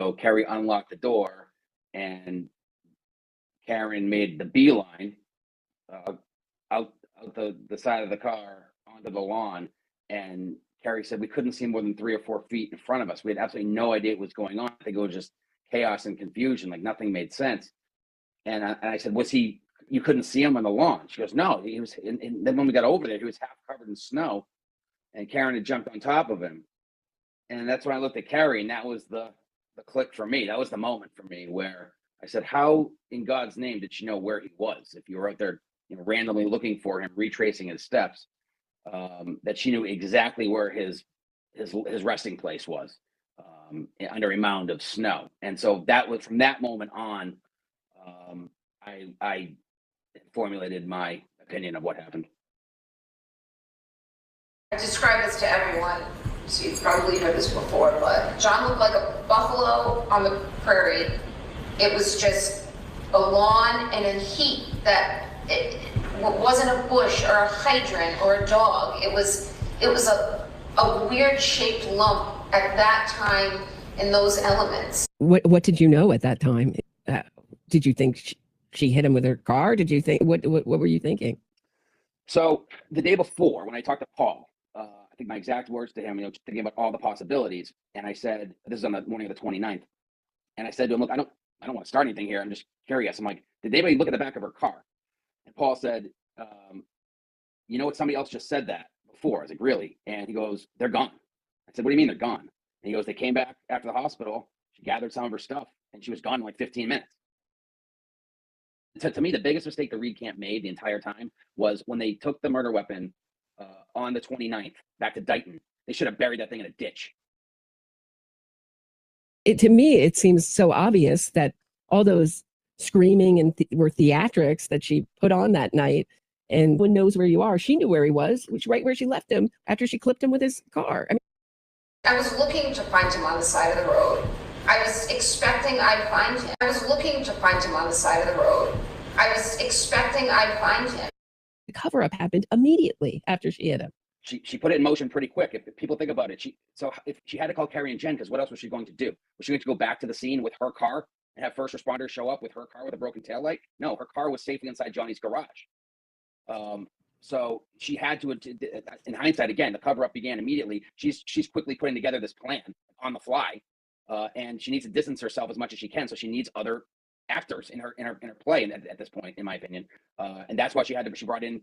So Carrie unlocked the door, and Karen made the beeline uh, out the side of the car onto the lawn. And Carrie said we couldn't see more than 3 or 4 feet in front of us. We had absolutely no idea what was going on. I think it was just chaos and confusion, like nothing made sense. And I said, was he? You couldn't see him on the lawn. She goes, no, he was. And then when we got over there, he was half covered in snow, and Karen had jumped on top of him. And that's when I looked at Carrie, and that was the click for me. That was the moment for me where I said, how in God's name did she know where he was? If you were out there, randomly looking for him, retracing his steps, that she knew exactly where his resting place was, under a mound of snow. And so that was from that moment on, I formulated my opinion of what happened. I describe this to everyone, so you've probably heard this before, but John looked like a buffalo on the prairie. It was just a lawn and a heat that it wasn't a bush or a hydrant or a dog. It was a weird shaped lump at that time in those elements. What did you know at that time? Did you think she hit him with her car? Did you think what were you thinking? So the day before, when I talked to Paul, I think my exact words to him, just thinking about all the possibilities, and I said, this is on the morning of the 29th, and I said to him, look, I don't want to start anything here. I'm just curious. I'm like, did anybody look at the back of her car? And Paul said, you know what? Somebody else just said that before. I was like, really? And he goes, they're gone. I said, what do you mean they're gone? And he goes, they came back after the hospital. She gathered some of her stuff, and she was gone in like 15 minutes. To me, the biggest mistake the Reed camp made the entire time was when they took the murder weapon on the 29th back to Dighton. They should have buried that thing in a ditch. To me, it seems so obvious that all those screaming and were theatrics that she put on that night, and one knows where you are. She knew where he was, which right where she left him after she clipped him with his car. I mean, I was looking to find him on the side of the road. I was expecting I'd find him. I was looking to find him on the side of the road. I was expecting I'd find him. the cover-up happened immediately after she hit him. She put it in motion pretty quick. If people think about it, if she had to call Carrie and Jen, because what else was she going to do? Was she going to go back to the scene with her car and have first responders show up with her car with a broken taillight? No, her car was safely inside Johnny's garage. So she had to, in hindsight, again, the cover up began immediately. She's quickly putting together this plan on the fly, and she needs to distance herself as much as she can. So she needs other actors in her play at this point, in my opinion, and that's why she brought in